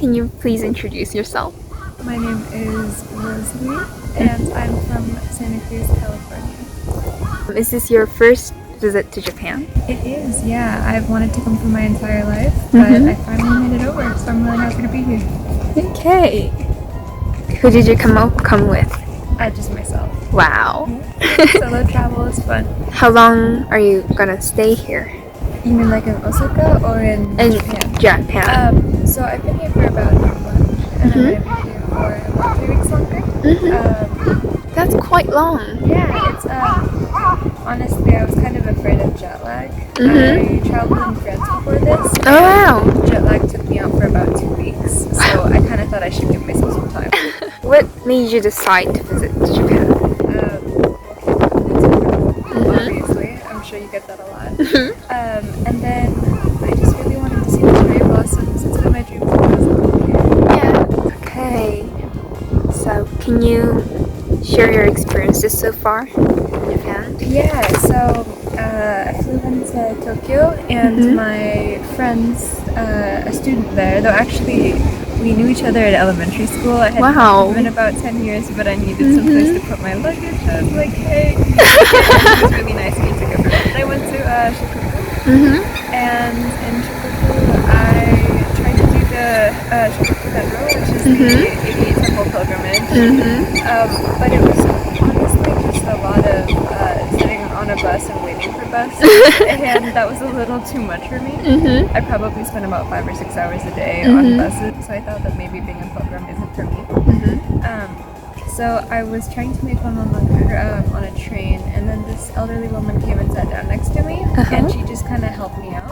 can you please introduce yourself? My name is Rosalie, and I'm from Santa Cruz, California. Is this your first visit to Japan? It is, yeah. I've wanted to come for my entire life, but I finally made it over, so I'm really happy to be here. Okay. Who did you come with? Just myself. Wow. Solo travel is fun. How long are you gonna stay here? You mean like in Osaka or in Japan? Japan. So I've been here for about a month, and I'm going to be here for about 3 weeks longer. That's quite long. Yeah, it's honestly, I was kind of afraid of jet lag. I traveled in France before this. Oh wow. Jet lag took me out for about 2 weeks, so I kind of thought I should give myself some time. What made you decide to visit Japan? Obviously, I'm sure you get that a lot. And then I just really wanted to see the cherry blossoms. It's been my dream since I was a little kid. Yeah. Okay. So, can you share your experiences so far in Japan? Yeah, so I flew into Tokyo, and my friend's a student there, though actually we knew each other at elementary school. I had known him in about 10 years, but I needed some place to put my luggage. I was like, hey. It was really nice and he took it from me. I went to Shikoku, and in Shikoku I tried to do the Shikoku Dendro, which is the 88 temple pilgrimage. But it was honestly just a lot of sitting on a bus and waiting for bus, and that was a little too much for me. I probably spent about 5 or 6 hours a day on buses, so I thought that maybe being a pilgrim isn't for me. So I was trying to make one on a train, and then this elderly woman came and sat down next to me, and she just kind of helped me out.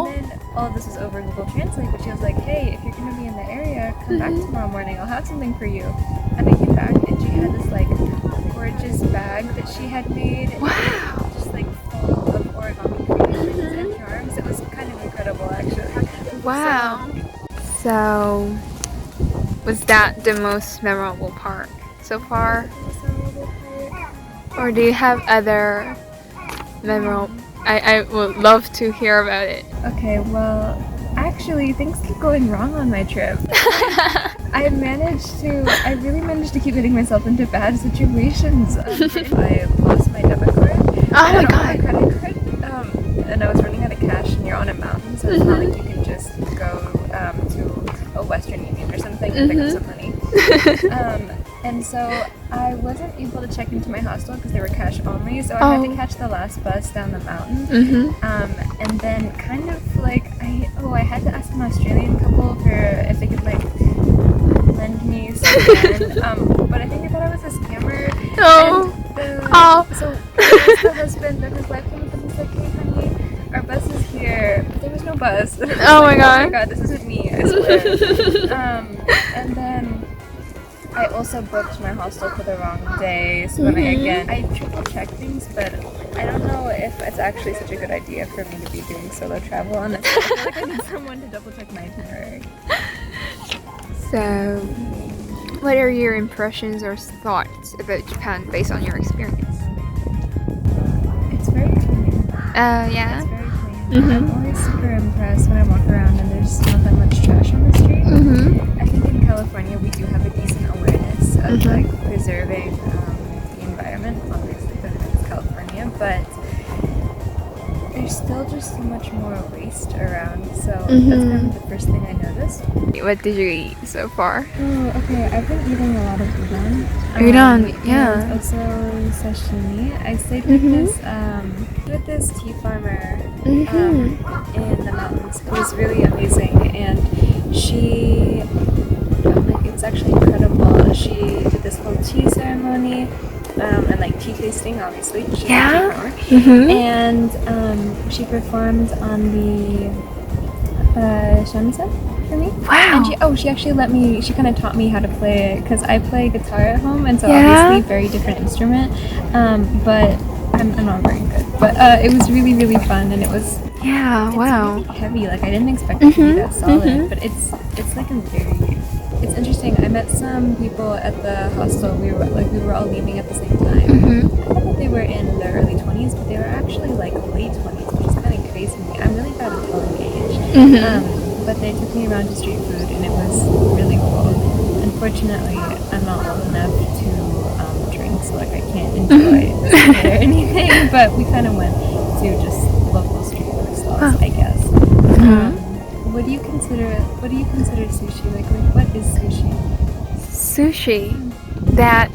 And then all of this was over Google Translate, but she was like, hey, if you're going to be in the area, come back tomorrow morning, I'll have something for you. And I came back, and she had this like gorgeous bag that she had made. Wow. Just like full of origami creations and charms. It was kind of incredible, actually. Wow. So, was that the most memorable part so far? Or do you have other memorable? I would love to hear about it. Okay, well, actually, things keep going wrong on my trip. I really managed to keep getting myself into bad situations. I lost my debit card. Oh my god. My credit card. And I was running out of cash, and you're on a mountain, so it's not like you can just go to a Western Union or something and pick up some money. And so I wasn't able to check into my hostel because they were cash only, so I had to catch the last bus down the mountain. And then kind of like I had to ask an Australian couple for if they could like lend me some yen, but I think they thought I was a scammer. So the husband and his wife came up and was like, hey honey, our bus is here, but there was no bus. Oh my god. Oh my god, this isn't me, I swear. And then I also booked my hostel for the wrong day, so then I triple checked things, but I don't know if it's actually such a good idea for me to be doing solo travel on it. I feel like I need someone to double check my itinerary. So, what are your impressions or thoughts about Japan based on your experience? It's very clean. Yeah. It's very clean. I'm always super impressed when I walk around and there's not that much trash on the street. I think in California we do have a decent awareness of like preserving the environment, obviously because it's California, but there's still just so much more waste around, so that's kind of the first thing I noticed. What did you eat so far? Oh, okay, I've been eating a lot of udon. Udon, yeah. And also sashimi. I stayed with this tea farmer in the mountains. It was really amazing, and it's actually incredible. She did this whole tea ceremony. And like tea tasting, obviously. She's a tea farmer. And she performed on the shamisen for me. Wow. And she actually let me. She kind of taught me how to play it because I play guitar at home, and so obviously very different instrument. But I'm not very good. But it was really really fun, and it was really heavy. Like I didn't expect it to be that solid, but it's like a very. It's interesting. I met some people at the hostel. We were all leaving at the same time. I thought they were in their early 20s, but they were actually like late 20s, which is kind of crazy to me. I'm really bad at telling age. but they took me around to street food, and it was really cool. Unfortunately, I'm not old enough to drink, so like I can't enjoy it or anything. But we kind of went to just local street food stalls, I guess. What do you consider sushi? Like what is sushi? Sushi, that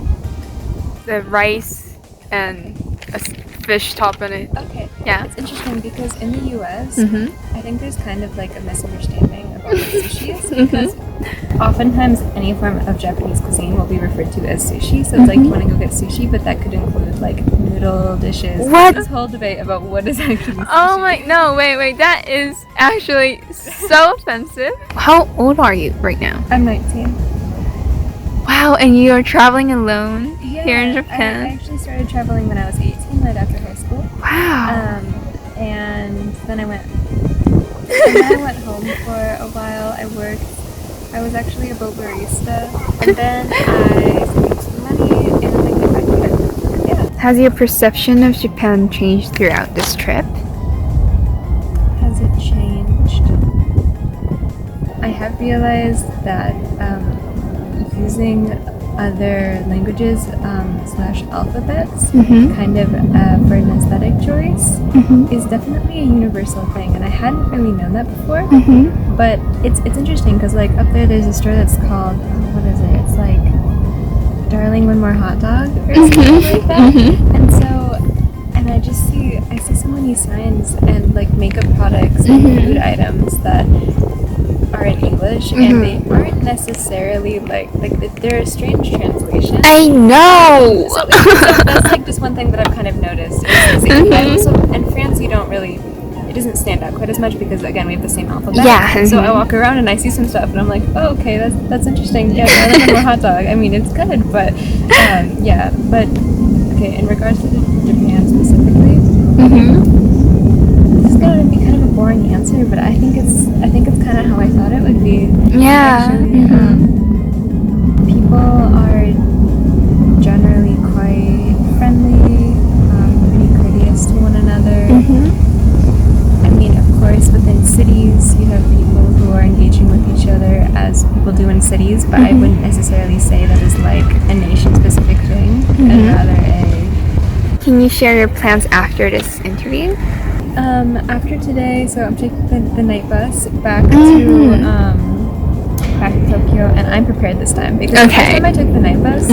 the rice and a fish top in it. Okay. Yeah. It's interesting because in the US, I think there's kind of like a misunderstanding about what sushi is, because oftentimes any form of Japanese cuisine will be referred to as sushi. So it's like you want to go get sushi, but that could include like noodle dishes. What? There's this whole debate about what is actually sushi. Oh my, no, wait, that is actually so offensive. How old are you right now? I'm 19. Wow, and you are traveling alone here in I Japan? actually started traveling when I was 18, right after high school. Wow. And then I went home for a while. I worked. I was actually a boat barista, and then I saved some money and I came back here. Yeah. Has your perception of Japan changed throughout this trip? Has it changed? I have realized that using other languages slash alphabets kind of for an aesthetic choice is definitely a universal thing, and I hadn't really known that before. But it's interesting because like up there's a store that's called what is it? It's like Darling One More Hot Dog or something like that. And I see so many signs and like makeup products and food items that are in English, and they aren't necessarily like they're a strange translation. I know! So that's like just one thing that I've kind of noticed. In France, you don't really, it doesn't stand out quite as much because again we have the same alphabet. Yeah. So I walk around and I see some stuff and I'm like, oh, okay, that's interesting. Yeah, I like more hot dog. I mean, it's good, but yeah. But okay, in regards to Japan specifically. This is gonna be kind of a boring answer, but I think it's kind of how I thought it would be. Yeah. Actually, people are generally quite friendly, pretty courteous to one another. I mean, of course, within cities, you have people who are engaging with each other as people do in cities, but I wouldn't necessarily say that is like a nation-specific thing, and rather a... Can you share your plans after this interview? After today, so I'm taking the night bus back to Tokyo, and I'm prepared this time because the last time I took the night bus,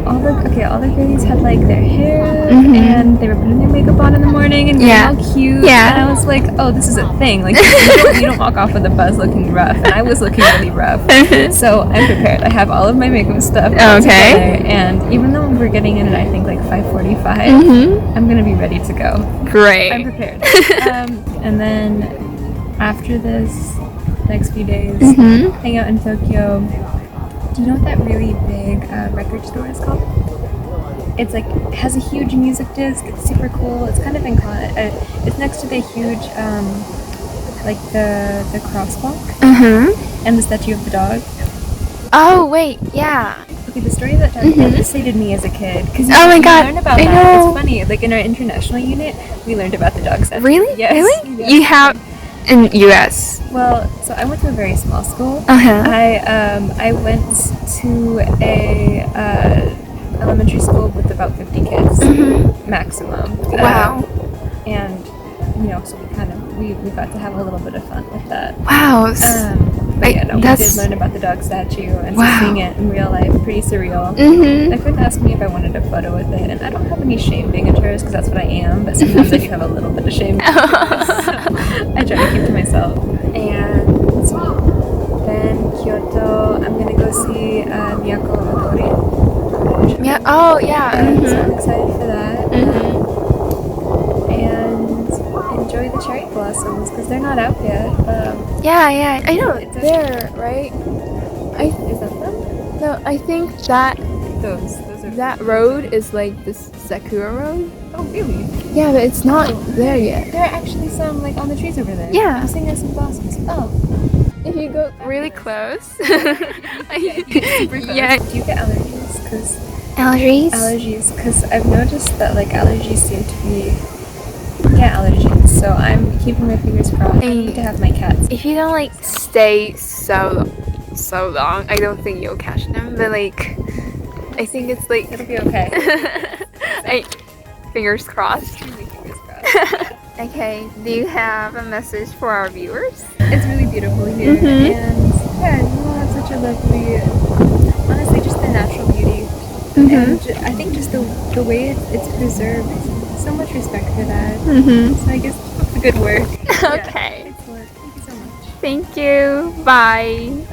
all the girlies had like their hair and they were putting their makeup on in the morning and getting all cute. And I was like, oh, this is a thing. Like you don't walk off of the bus looking rough, and I was looking really rough. So I'm prepared. I have all of my makeup stuff together, and even though we're getting in at I think like 5:45, I'm gonna be ready to go. Great. I'm prepared. And then after this next few days, hang out in Tokyo. Do you know what that really big record store is called? It's like, it has a huge music disc. It's super cool. It's kind of in it's next to the huge like the crosswalk and the statue of the dog. Oh wait, yeah. Okay, the story that devastated me as a kid, because Oh my God, learned about I that. know. It's funny, like in our international unit, we learned about the dog statue. Really? Yes. Really? Yes. You have in US? Well, so I went to a very small school. I went to a elementary school with about 50 kids maximum. Wow. And so we got to have a little bit of fun with that. Wow. But yeah, no, we did learn about the dog statue and seeing it in real life, pretty surreal. My friend asked me if I wanted a photo with it, and I don't have any shame being a tourist because that's what I am, but sometimes I do have a little bit of shame. So I try to keep to myself. And then Kyoto, I'm gonna go see Miyako Otori. Yeah. Oh yeah. So I'm excited for that. And enjoy the cherry blossoms because they're not out yet. Yeah. I know. There, right? Is that them? No, I think that Those are that road is like this Sakura road. Oh really? Yeah, but it's not there yet. There are actually some like on the trees over there. Yeah. I'm seeing there's some blossoms. Oh. If you go really close. Super close. Yeah. Do you get allergies? Allergies, because I've noticed that like allergies seem to be allergies. so I'm keeping my fingers crossed. I need to have my cats. If you don't like stay so long, I don't think you'll catch them. But like, I think it's like It'll be okay. Fingers crossed. Truly fingers crossed. Okay, do you have a message for our viewers? It's really beautiful here, and yeah, Noah has such a lovely, honestly, just the natural beauty, and I think just the way it's preserved, so much respect for that. So I guess it's a good work. Okay. Yeah, excellent. Thank you so much. Thank you. Bye.